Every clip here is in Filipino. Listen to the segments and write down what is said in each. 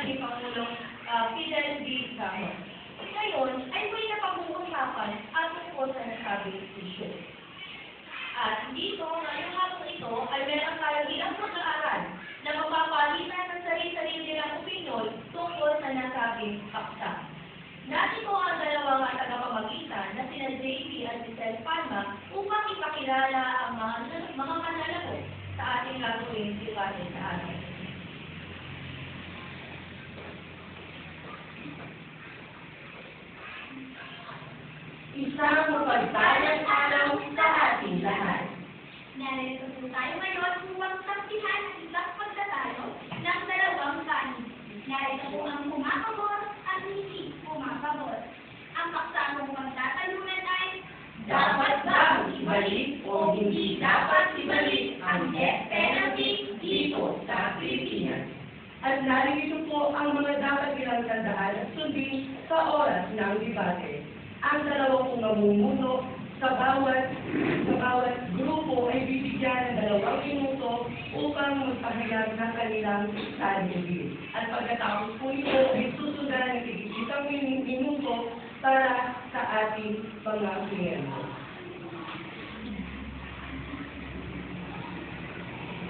ni Pangulong Fidel V. Ramos. Ngayon ay may napag-uusapan at tungkol sa nasabing issue. At dito, ngayong hapon ito, ay meron tayong ilang pag-aaral na mapapalitan ng sarili-sarili nilang opinyon tungkol sa nasabing paksa. Natin ko ang dalawang tagapamagitan na sina JP at Giselle Palma upang ipakilala ang mga manlalaro sa ating gagawin debate sa atin. Isang mapagpalang araw sa ating lahat. Narito po tayo ngayon upang saksihan ang isang pagtatalo ng dalawang kanin. Narito po ang pumapabor at hindi pumapabor. Ang paksang pagtatalunan ay Dapat bang ibalik o hindi dapat ibalik ang death penalty dito sa Pilipinas? At narito po ang mga dapat nilang tandaan at sundin sa oras ng debate. Ang dalawang mamumuno sa bawat grupo ay bibigyan ng 2 minuto upang magpahayag ng kanilang sarili. At pagkatapos po ito ay susundan ng 1 minuto para sa ating mga kliyente.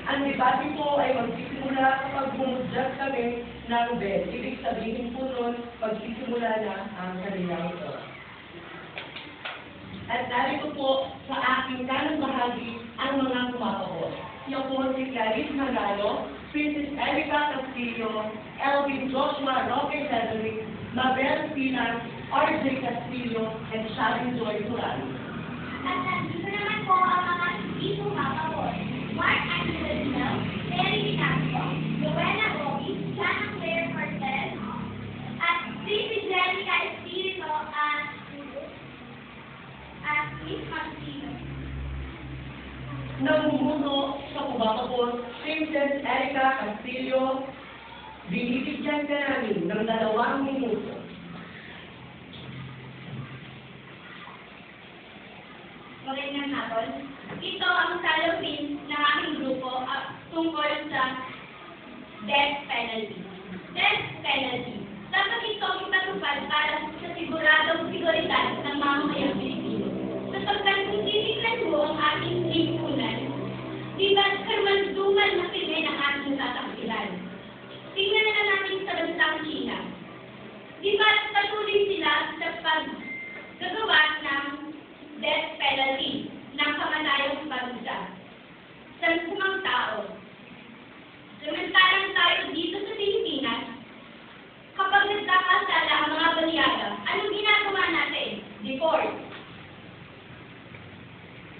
Ang debate po ay magsisimula kapag bumudyat kami ng bell. Ibig sabihin po nun, magsisimula na ang kanilang oras. At narito po sa aking kanang bahagi ang mga pumapabor. Yung po si Clarice Manalo, Princess Erica Castillo, Elvin Joshua Roque Cedric, Mabel Pinas, RJ Castillo, and Sharon Joy Turano. at nandito naman po ang mga hindi pumapabor. Mark Angelo Dinel, Mary Vinasco, Joanna Bobby, Jana Claire Cortez, at Princess Jerica Espirito at Miss Martino. Namumuno sa pumapabor, Princess Erica Castillo, binibigyan ka namin ng 2 minuto. Magandang hapon. Ito ang salupin ng aking grupo tungkol sa death penalty. Death penalty. Dapat ito ipatupad para sa siguradong seguridad ng mamamayang Pilipino. Sapagkat kung titignan mo ang ating lipunan, di ba karmanduman na krimen ang ating tatangkilan? Tingnan na natin sa bansang China. Di ba patuloy sila sa paggagawa ng death penalty ng kamatayang parusa sa lumang tao. Samantalang tayo dito sa Pilipinas, kapag nagkakasala ang mga banyaga, anong ginagawa natin? Deport.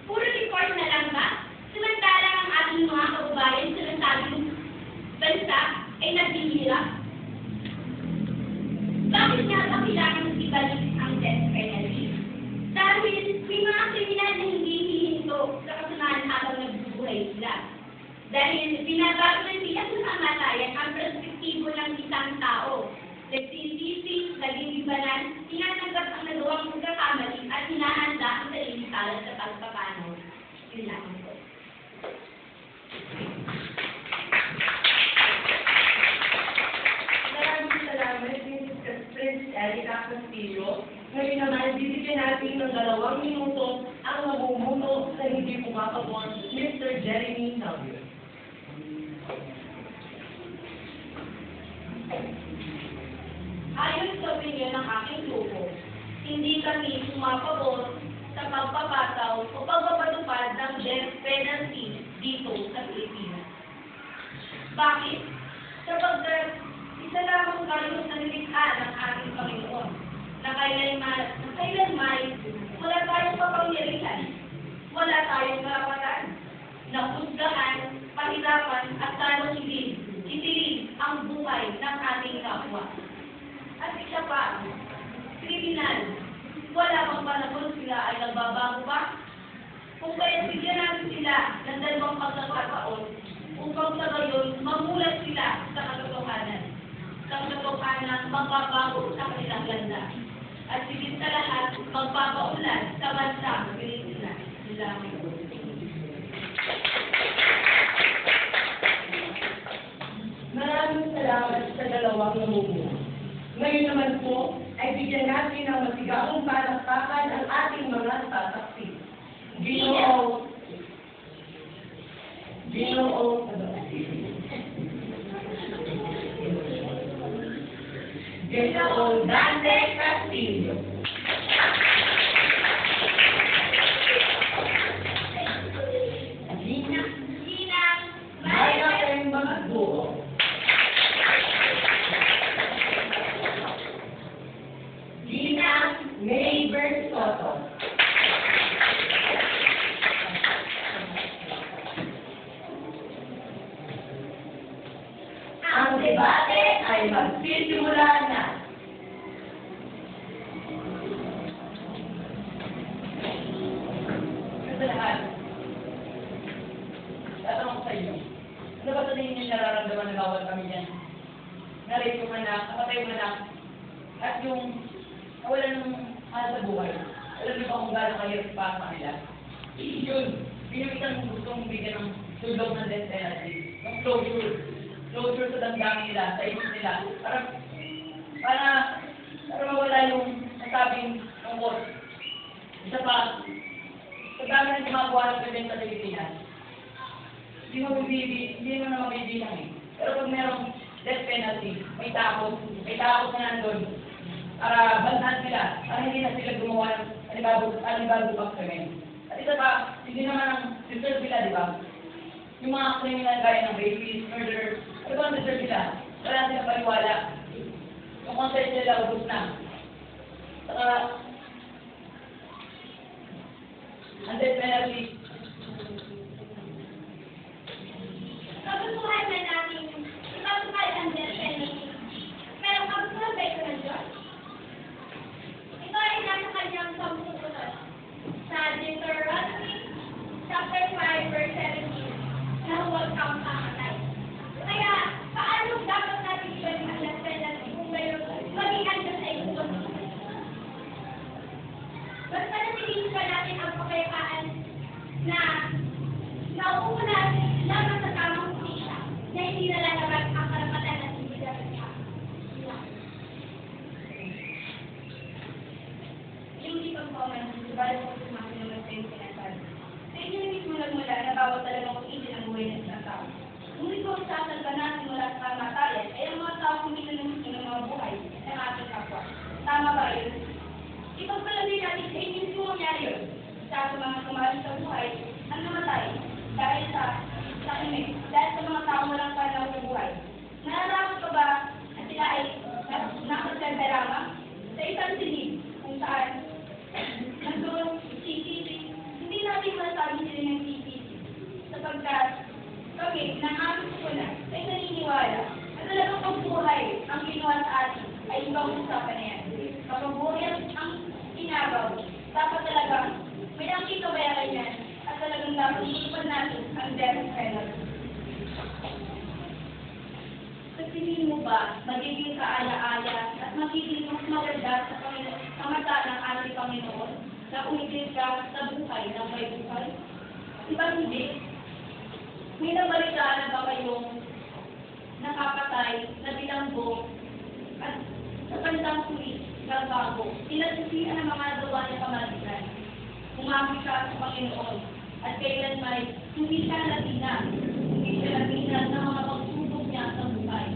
Puro deport na lang ba? Samantalang ang ating mga kababayan sa nasabing bansa ay naghihirap. Bakit nga ba kailangan ibalik ang death penalty? Dahil may mga kriminal na hindi hihinto sa kasamaan habang nagbubuhay sila. Dahil binabago ng bilang ng kamatayan ang perspektibo ng isang tao. Nagsisisi, naging ibanan, tinatanggap ang nagawang pagkakamali at hinahanda ang sarili para sa pagpapano. Yun lang po. Maraming salamat, Princess Erica Castillo. Ngayon naman, bibigyan natin ng 2 minuto ang namumuno sa hindi pumapabor, Mr. Jeremy Navio. Ayon sa opinyon ng aking grupo, hindi kami pumapabor sa pagpapataw o pagpapatupad ng death penalty dito sa Pilipinas. Bakit? Sapagkat isa lamang kayo sa nilikha ng ating Panginoon na kailanman wala tayong kapangyarihan, wala tayong karapatan, na husgahan, pahirapan at lalong itilin ang buhay ng ating kapwa. At isa pa, kriminal, wala bang panahon sila ay nagbabago pa? Kung kaya bigyan natin sila ng 2 pagkakataon upang sa gayon mamulat sila sa katotohanan. Sa katotohanan magbabago sa kanilang ganda. At sigit sa lahat, magpapaulan sa bansang Pilipinas. Salamat. Maraming salamat. dumalamat sa dalawang namumuno. Ngayon naman po, ay bigyan natin ng masigaong palakpakan ang ating mga sasaksi. Ginoong Dante Castillo. Gina, Mayra Pemba Maduro. Gina Mayber Soto. Ang debate ay magsisimula na. Sa lahat, tatanong ko sa inyo, ano ba sa tingin niyo nararamdaman ng bawal kami dyan? Na-rape yung anak, napatay yung anak, at yung nawalan ng mahal sa buhay. Alam niyo ba kung gaano kahirap para sa kanila? Yun, yung isang gustong bigyan ng tulog ng death penalty, ng closure sa damdamin nila, sa isip nila, para mawala yung nasabing tungkol. Isa pa, sa dami ng gumagawa ng present sa Pilipinas, hindi mo na mabibilang eh. Pero pag merong death penalty, may takot na nandun, para bantahan sila, para hindi na sila gumawa ng alibabog krimen. At isa pa, hindi naman ang deserve sila, di ba? Yung mga criminal gaya ng rapist, murderer, ano ba ang deserve sila? Wala silang paniwala. Yung consent nila, ubus na. Saka, ang death penalty, kagustuhan na natin ipapatay ang death penalty. Pero kagustuhan ba ito ng Diyos? Ito ay nasa kanyang samputunan. Sa Deuteronomy chapter 5 verse 17 na huwag kang pamatay. Kaya, paano dapat natin ibalik ang death penalty kung maging andyan sa ikot? Basta natigil pa natin ang kapayapaan na nauuna lamang sa tamang kusisya na hindi nalalabas ang karapatan at hindi dapat siya. Yung tipong comment, balik ko sumaki naman sa yung sinasabi. Sa inyo na mismo nagmula na bawat talagang kung-isin ang buhay ng isang tao. Ngunit kung sasalba natin mula sa kamatayan, ay ang mga tao kumita na mismo ng mga buhay ng ating kapwa. Tama ba yun? Ipagpalagay natin sa inyo mismo mangyari yun. Sa mga sumali sa buhay, ang namatay dahil sa imig, dahil sa mga tao walang panahon sa buhay. Nararamot ka ba na sila ay nakasenta lamang sa isang silid kung saan nagdoon CCTV? Hindi natin masasabi sila ng CCTV sapagkat kami, ng aming sukunan, ay naniniwala na talagang pagbuhay ang ginawa sa atin ay ibang usapan na yan. Kapag buhay ang inagaw, dapat talagang may angking kabayaran yan at talagang dapat iipan natin ang death penalty. Sa tingin mo ba, magiging kaaya-aya at magiging mas maganda sa kamata ng ating Panginoon na umitin ka sa buhay ng may buhay? Diba hindi? May nabalitaan na ba kayong nakapatay, na bilanggo, at sa bandang pulis, nagbago, sinasisihan ang mga gawa ng pamalitan. Umami ka sa Panginoon, at kailanman hindi siya natinag ng mga pagsubok niya sa buhay.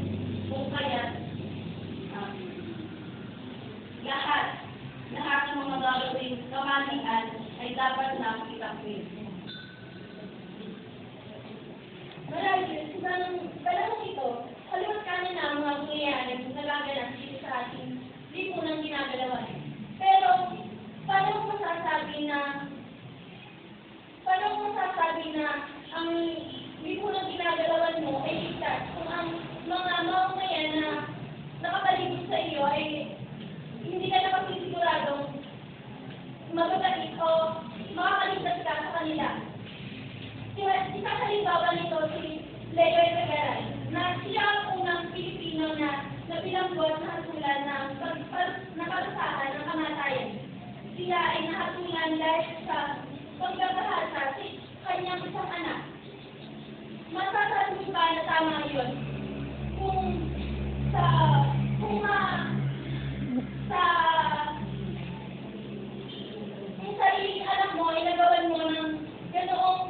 Kung kaya, lahat ng mga gagawin kamalian ay dapat na itakwil. Marahil, sa panahon ito, halimbawa kanin na ang mga pangyayari na nagaganap dito sa ating lipunang ginagalawan. Pero, paano mo masasabi na ang lipunang ginagalawan mo ay ligtas kung ang mga mamamayan na nakapalibot sa iyo ay hindi ka na magsisiguradong magagalit o makakaligtas ka sa kanila? Isang halimbawa nito si Leo Egaray, na siya ang unang Pilipino na pinangguat na hatulan ng nakarusahan ng kamatayan. Siya ay nahatulan dahil sa pagkakahasa sa kanyang isang anak. Masasabi ba na tama yun? Kung kung sa kung sarili anak mo ay nagawan mo ng ganoong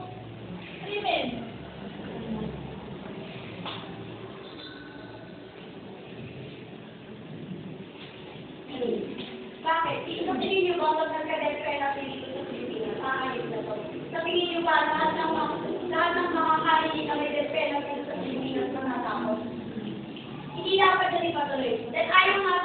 krimen. Bakit? Sa tingin niyo ba pag nagka-death penalty dito sa Pilipinas, maayos na to? Sa tingin niyo ba lahat ng makakain na may death penalty sa Pilipinas na natakot? Hindi dapat na ipatuloy. Dahil ayaw nga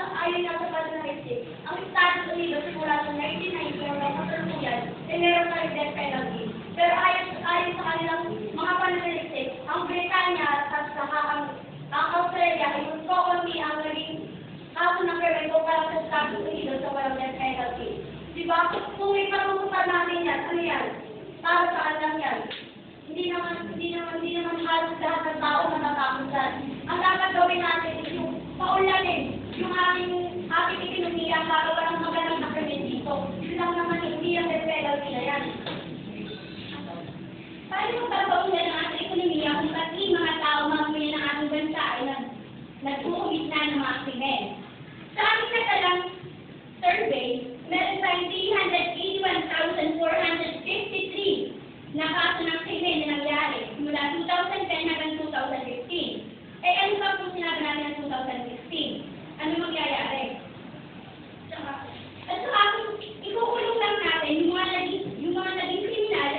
sa pananalisip. Ang Estados Unidos simula sa 1990 hanggang kasalukuyan, ay meron na rin death penalty. Pero ayon sa kanilang mga pananalisip, ang Britanya at saka ang Australia ay mas kaunti ang naging kaso ng krimen kumpara sa Estados Unidos sa walang death penalty. Diba? Kung may patutupan natin yan, ano yan? Para saan lang yan? Hindi naman halos lahat ng tao natatakot dyan. Ang dapat gawin natin is yung paulanin yung ating ikinumiya para walang magalang na krimen dito. Yun lang naman hindi ang death penalty na yan. Paano mo papaundan ang ating ekonomiya kung pati mga tao mamuli ng ating bansa ay nag-uumit na ng mga krimen? Sa ating natalang survey, meron tayong 381,453 na kaso ng krimen na nangyari mula 2010 hanggang 2015. Eh, ano ba kung sinabi natin ng 2016? Ano mangyayari? At saka kung ikukulong lang natin yung mga naging kriminal,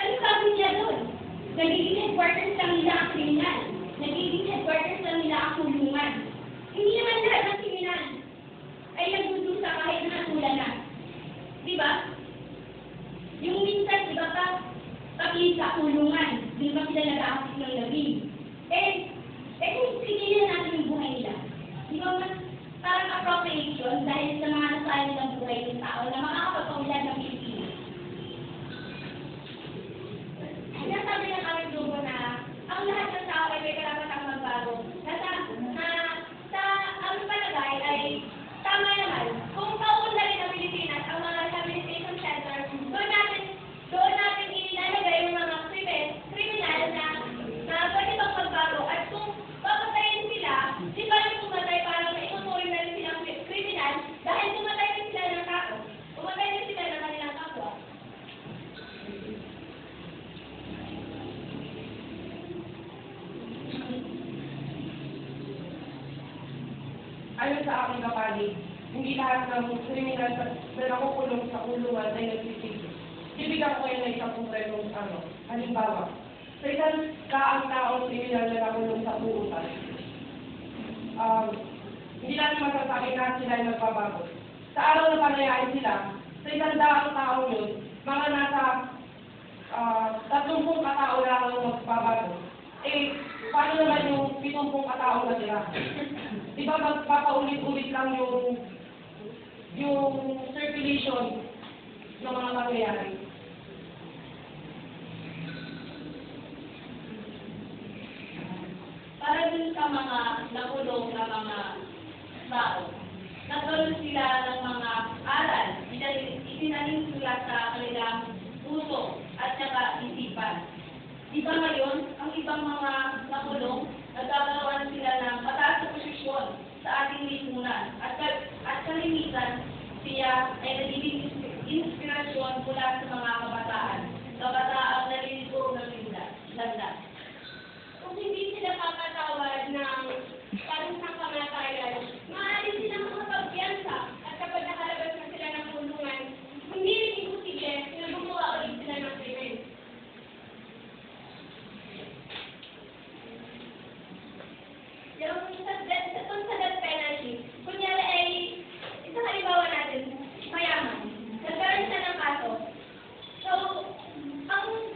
ano gagawin niya doon? Nagiging headquarters lang nila ang kriminal. Nagiging headquarters lang nila ang kulungan. Hindi naman lahat ng kriminal ay nagdudusa kahit nakatula na. Di ba? Yung minsan, iba pa, pag-iis sa kulungan, di ba sila nag-aakit ng labing? Kung pinilan natin yung buhay nila, di ba mas parang appropriation dahil sa mga nasayang ng buhay ng tao na makakapagpawilan ng Pilipinas. Sinasabi ng aming grupo na ang lahat ng tao ay may karapatang magbago. Sa aming palagay ay tama naman. Kung pauunlarin ng Pilipinas ang mga rehabilitation center, doon natin ilalagay yung mga kriminal na pwede pang magbago. At kung papatayin sila, di ba yung pumatay parang itutuloy na rin silang kriminal dahil pumatay rin sila ng tao. Pumatay rin sila ng kanilang kapwa. Ayon sa aking kapanig, hindi lahat ng kriminal na nakukulong sa kulungan ay nagsisisi. Ibigyan ko yan ng isang konkretong halimbawa. Sa isang taong kriminal na nakulong sa purutan, hindi natin masasabi na sila ay nagbabago. Sa araw na panayain sila, sa isang taong yun, mga nasa 30 katao lang ang magbabago. Eh, paano naman yung 70 katao na sila? Di ba magpapaulit-ulit lang yung circulation ng mga mangyayari? Para dun sa mga nakulong na mga tao, nagkaroon sila ng mga aral, itinanim sila sa kanilang puso at saka isipan. Di ba ngayon, ang ibang mga nakulong, nagkakaroon sila ng mataas na posisyon sa ating lipunan at kalimitan siya ay nagiging inspirasyon mula sa mga kabataang nalilito ng landas. Kung hindi sila papatawad ng parusang kamatayan, maaari silang makapagpiyansa at kapag nakalabas na sila ng kulungan, hindi rin imposible na gumawa ulit sila ng krimen. Yung sa death penalty, kunyari ay, isang halimbawa natin, mayaman. Nagkaroon siya ng kaso. So, ang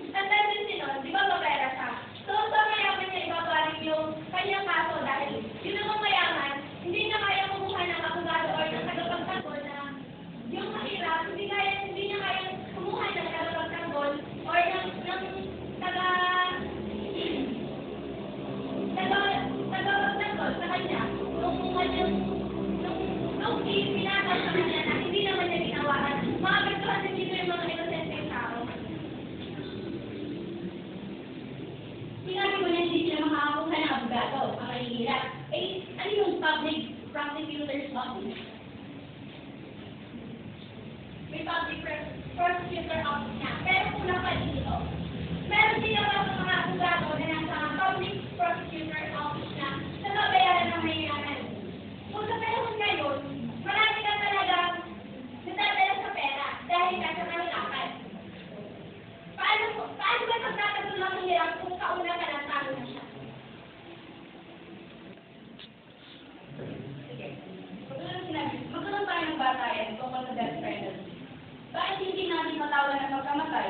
May public prosecutor office na, pero kulang pa din ito. Meron din naman mga abogado na nasa public prosecutor office na sa babayaran ng mayayaman. Kung sa panahon ngayon, marami ka talaga natadala sa pera dahil ka sa kahirapan. Paano ba pagkakatulang ng hirap kung kauna ka ng tao na siya? Sige. Magkaroon tayo ng batayan tungkol sa death penalty. Bakit hindi natin matawan na pagkamatay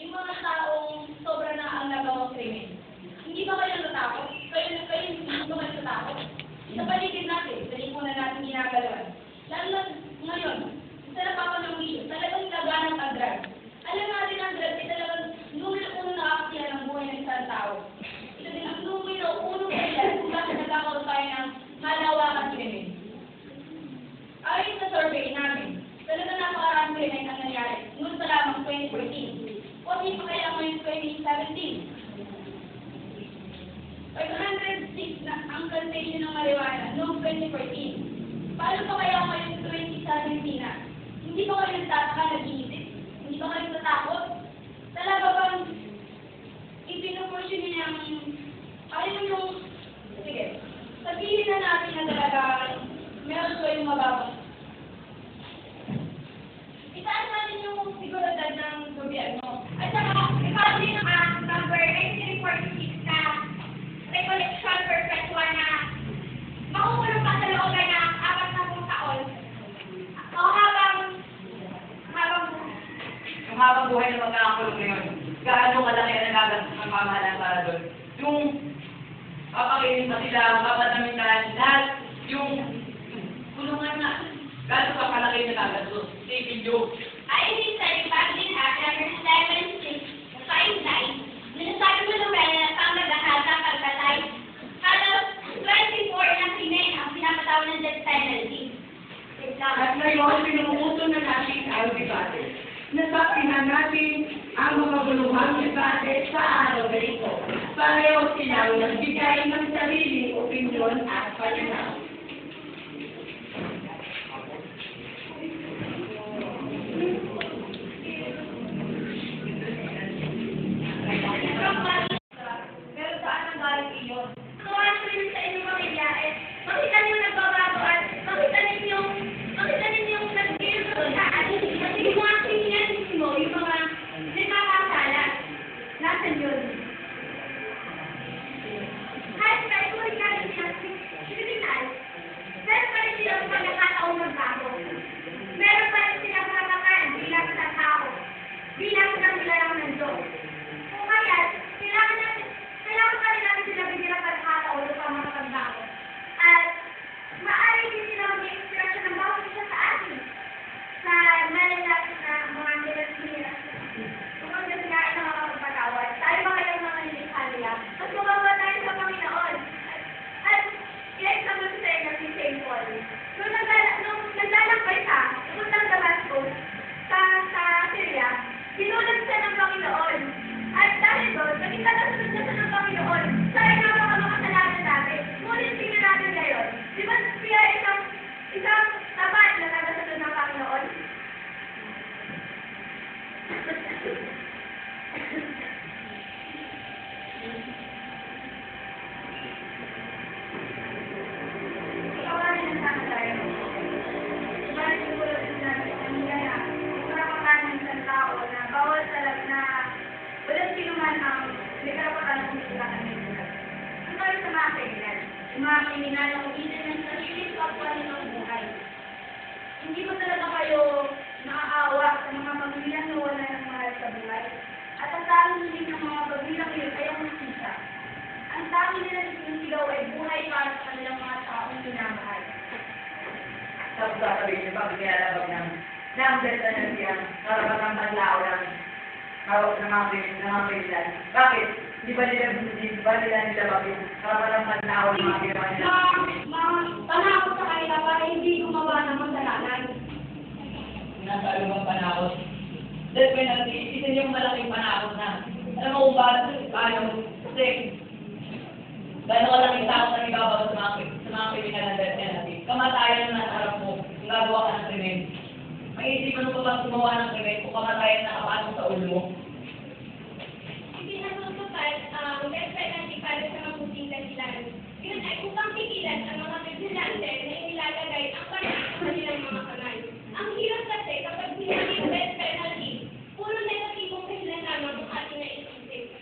yung mga taong sobra na ang nagawang krimen? Hindi ba kayo natakot? Kayo hindi ba kayo natakot? Sa paligid natin, sa lipunan natin ginagalawan. Lalo na ngayon, sa napapanamili, talagang laganang ang drug. Alam natin ang drug, ay talagang numero uno na aksyan ng buhay ng isang tao. Ito din ang numero uno kaya kung bakit nagkakaroon tayo ng malawakang krimen. Ayon sa survey namin, talaga napakaraming krimen ang nangyari. Ngunit pa lamang 2014. O di pa kaya ngayon 2017. 506 na ang plantation ng marijuana noong 2014. Paano pa kaya ngayon 2017 na? Hindi ba kayo nagtataka, nag-iisip? Hindi ba kayo natakot? Talaga bang ipinupursyon niya ayun yung, sige, sabihin na natin na talaga meron ko yung mababang. Itaas natin yung seguridad ng gobyerno. At saka, ikaw din ang number 1946 na recollection perpetua na makukulong pa sa looban ng 40 taon. O Yung habang buhay na magkakakulong ngayon, gaano kalaki ang nagagastos ng pamahalaan para doon. Yung papakilin pa sila, papadamitan, lahat, yung kulungan na, gaano ka kalaki na nagagastos. Isipin nyo. Ayon sa Republic Act No. 7659, ninasabi mo naman na pamagahasa pagpatay. Halos 24 na krimen ang pinapatawan ng death penalty. At ngayon, pinumuto na natin ang debate. Nasapihan natin ang mga buluhang debate sa araw na ito. Pareho silang nagbigay ng sariling opinyon at pananaw. Pero saan ang galing iyon? Kawan ko yun sa inyong pamilya eh, makita niyo nagbabago at makita ninyo yung nag-iusulaan. Kasi yung mga kriminal mismo, yung mga nagkakasala, nasan yun? Kahit na ito rin natin siya, kriminal, meron pa rin silang pagkakataong magbago. Meron pa rin silang karapatan bilang sa tao, bilang isang nilalang ng Diyos. Kung kaya, kailangan pa rin natin sila bigyan ng pagkakataon upang makapagbago. At maaari din sila mag-inspirasyon ng bawat isa sa atin sa malalapit na mga nila. Kung ang nasirain na makapagpatawad, tayo ba kayong mga nilikha nila? Mas mabawa tayo sa Panginoon. At yes, naman sa inyo si St. Paul. Nung naglalakbay siya, puntang Damascus, sa Syria, sinulat siya ng Panginoon. At dahil doon, naging tagasunod na siya ng Panginoon. Sayang nga mga makasalanan natin. Ngunit tingnan natin ngayon. Di ba siya isang tapat na tagasunod ng Panginoon? Ikawarin ang sana tayo. Subalit siguro din natin ang niyaya. Kung karapatan ng isang tao na bawal talaga na walang sino man ang may karapatan ng kumisilakan ng ilan. Ang tayo sa mga kaibigan? Yung mga kaibigan na umitin ng sariling kapwa nilang buhay. Hindi ba talaga kayo naaawa sa mga pamilyang nawala ng mahal sa buhay? At ang tanging hindi ng mga pamilyang yun ay ang usisa. Ang tanging nila sinisigaw ay buhay para sa kanilang mga taong minamahal. Tapos sasabihin niyo, bakit nilalabag ng death penalty ang karapatang panlao ng mga kriminal? Bakit? Di ba nila nilabag yung karapatang panlao ng mga ginawa nila? Panakot sa kanila para hindi gumawa ng masalanan. Nasa alumang panahon. Death penalty, isa yung malaking panahon na. Alam mo kung bakit? Kasi, gano'n kalaking takot na ibabaw sa mga kriminal na death penalty. kamatayan na nasa harap mo, kung gagawa ka ng krimen. May-isipan mo ba gumawa ng krimen kung kamatayan na nakapasok sa ulo mo? Ipinatutupad ang death penalty para sa mabuting dahilan. Yun ay upang pigilan ang mga vigilante na inilalagay ang bansa sa kanilang mga kamay. Ang hirap kasi kapag sinabi yung death penalty, puro negatibong dahilan lamang ang ating naisisip.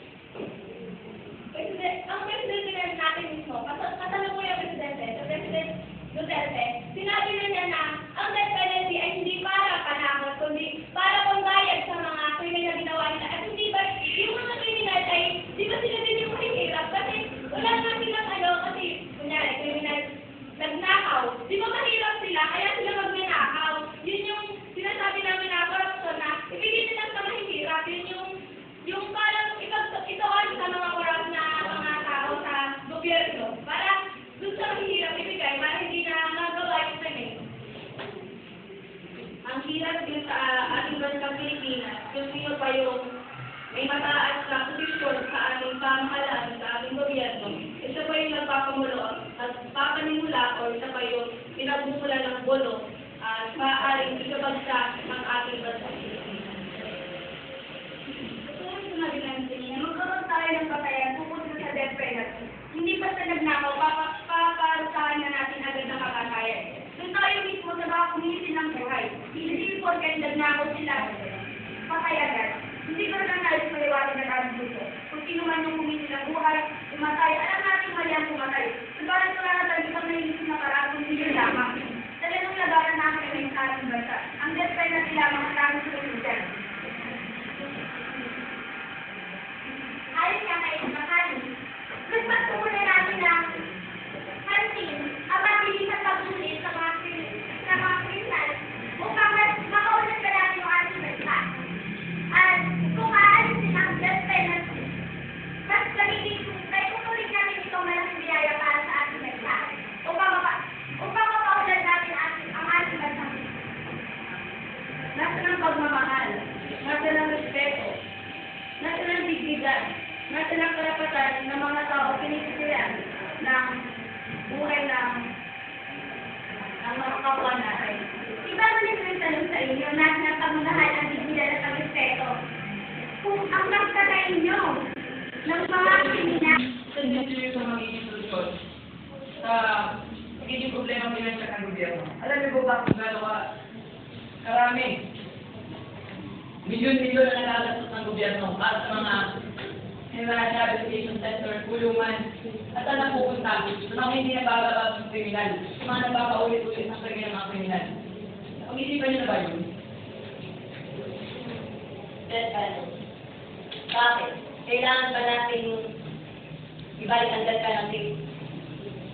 Ang presidente natin mismo, kasalukuyan presidente, sa President Duterte, sinabi na niya na ang death penalty ay hindi para panakot, kundi para pangbayad sa mga krimen na ginawa nila. At hindi ba, yung mga kriminal ay, di ba sila din yung mahihirap? Kasi wala nga silang kasi, kunyari, kriminal, nagnakaw. Di ba mahirap sila? Kaya sila magnanakaw. Yun yung sinasabi namin na corruption na ibigay nila sa mahihirap. Yun yung parang ituan sa mga corrupt na mga tao sa gobyerno para dun sa mahihirap ibigay para hindi na magawa yung krimen. Ang hirap din sa ating bansang Pilipinas, kung sino pa yung may mataas na posisyon sa ating pamahalaan, sa ating gobyerno, isa pa yung nagpapamulo at papanimula o isa pa yung pinagmumula ng bolo at maaaring ikabagsak ng ating bansang Pilipinas. Kung sinabi namin kanina, magkaroon tayo ng batayan tungkol sa death penalty. Hindi pa sa nagnakaw, paparusahan na natin agad ng kamatayan. Doon tayo mismo sa mga kumitin ng buhay. Hindi porket nagnakaw sila, patay agad. Hindi ko na nais maliwanag na kami dito. Kung sino man yung kumitin ng buhay, tumatay, alam natin mali ang tumatay. Subalit wala na tayo isang naiisip na parang kung hindi lamang. Talagang labanan natin ang sa ating bansa. Ang death penalty lamang ang aming solution. Ayon nga kay Makani, mas tunay natin na pansin ang mabilisang pagsulit sa mga kriminal upang makaulit pa natin yung ating bansa. At kung aalisin ang death penalty, mas magiging tutuloy natin itong malaking biyaya para sa ating bansa upang mapaulat natin ang ating bansa. Nasa ng pagmamahal, nasa ng respeto, nasa ng dignidad, nasa ng karapatan ng mga tao pinisisiyan ng buhay ng mga kapwa natin. Iba mo rin yung tanong sa inyo, nasa ng pagmamahal ang dignidad at ang respeto. Kung ang nagtatay nyo ng mga kriminal, Dito yung sa magiging solusyon sa magiging problema pinansyal ng gobyerno. Alam niyo ba kung gano'n karami? Milyon-milyon na nagagastos ng gobyerno para sa mga rehabilitation center, kulungan, at saan napupunta sa mga hindi nabababag ng kriminal, sa mga nagpapaulit-ulit ng kriminal ng mga kriminal. Pag-isipan niyo na ba yun? Death penalty. Bakit? Kailangan ba natin ibalik ang death penalty?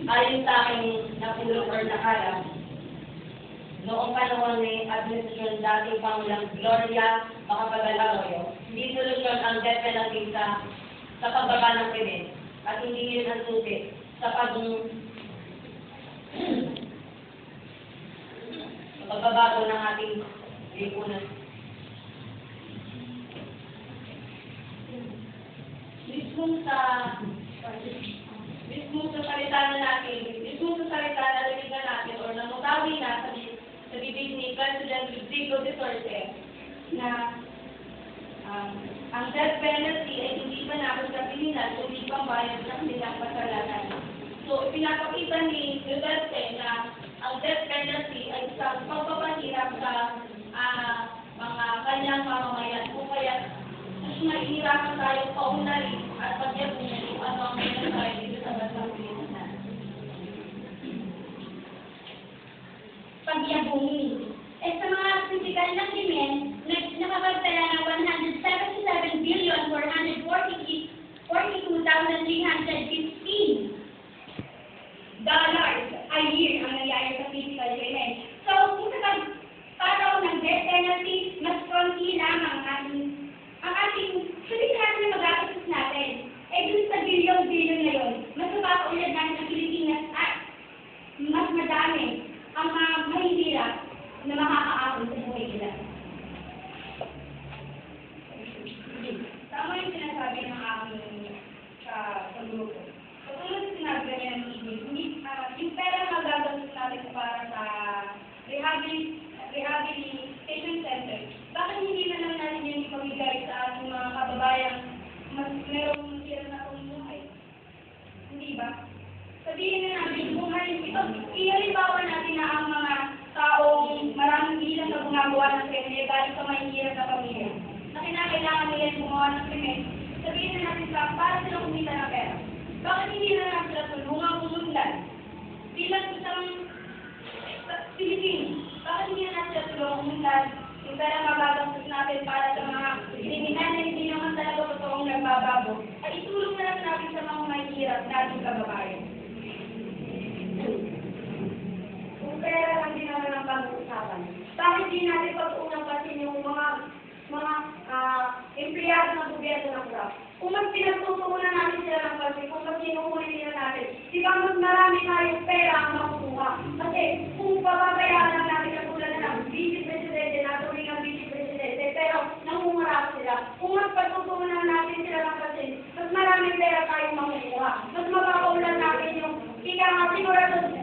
Ayon sa aking napulong or nakala, noong panahon ni Administrasyon dating Pangulang Gloria Macapagal-Arroyo, hindi solusyon ang death penalty sa pagbaba ng krimen at hindi yun ang susi sa pagbabago ng ating lipunan. Mismo sa salita na narinig natin o namutawi na sa bibig ni President Rodrigo Duterte na ang death penalty ay hindi panakot sa kriminal kundi pambayad ng kanilang kasalanan. So, ipinapakita ni Duterte na ang death penalty ay isang pagpapahirap sa mga kanyang mamamayan. Kung kaya, mas mahihirapan tayo paunari at pagyabunin kung ano ang mensahe dito sa bansang Pilipinas. pagyabungin. Sa mga kritikal na krimen, nakapagtala ng 177,442,315 dollars a year ang nangyayari sa physical krimen. So, kung sa pagpataw ng death penalty, mas konti lamang ang ating sabihin natin na mag-aasas natin. Dun sa bilyon-bilyon na yun, mas mapapaulad natin ang Pilipinas at mas madami ang mga mahihirap na makakaakon sa buhay nila. Tama yung sinasabi ng aking sa grupo. Katulad sinabi niya ng ibig, yung pera na magagastos natin para rehabilitation center. Bakit hindi na lang natin yung ipamigay sa ating mga kababayan mas merong hirap na pamumuhay? Hindi ba? Sabihin na natin, buhay, ito, ihalimbawa natin na ang mga taong maraming bilang na gumagawa ng krimen dahil sa mahihirap na pamilya, na kinakailangan nila gumawa ng krimen, sabihin na natin para silang kumita ng pera. Bakit hindi na lang sila tulungang umunlad? Bilang isang Pilipino, bakit hindi na sila tulungang umunlad? Yung pera mabagastos natin para sa mga kriminal na hindi naman talaga totoong nagbabago, ay itulong na lang natin sa mga mahihirap nating kababayan. Kung pera lang din naman ang pag-uusapan, bakit di natin pag-unang pasin yung mga empleyado ng gobyerno ng kurap? Kung mas pinagtutuunan natin sila ng pansin, kung mas sinukunin nila natin, di ba mas marami tayong pera ang makukuha? Kasi kung papabayaan lang natin ang tulad na ng vice presidente, natuloy ng vice presidente, pero nangungarap sila. Kung mas pagtutuunan natin sila ng pansin, mas maraming pera tayong makukuha. Mas mapapaulan natin yung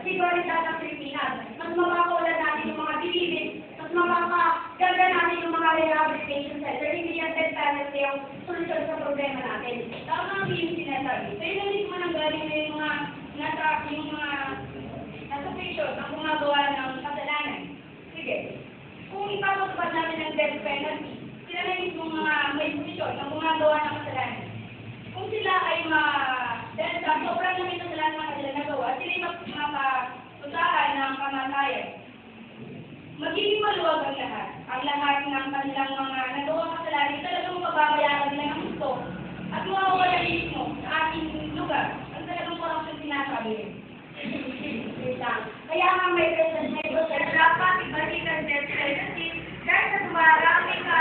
siguridad ng Pilipinas. Mas mapapaulan natin yung mga bilibid. Mas mapapaganda natin yung mga rehabilitation center. Hindi yan penalty yung solusyon sa problema natin. Tama ang yung sinasabi. Sa'yo na mismo nang galing na yung mga nasa picture ang gumagawa ng kasalanan. Sige. Kung ipapatupad namin ng death penalty, sila na mismo mga may posisyon ang gumagawa ng kasalanan. Kung sila ay dahil sa sobrang namin kasalanan na kanila nagawa, sila ay mapatusahan ng kamatayan. Magiging maluwag ang lahat. Ang lahat ng kanilang mga nagawang kasalanan, talagang mababayaran nila ng gusto. At mawawala mismo sa ating lugar. Ang talagang korupsyon sinasabi rin. Kaya nga may present dapat ibalik ang death penalty dahil sa dumarami ka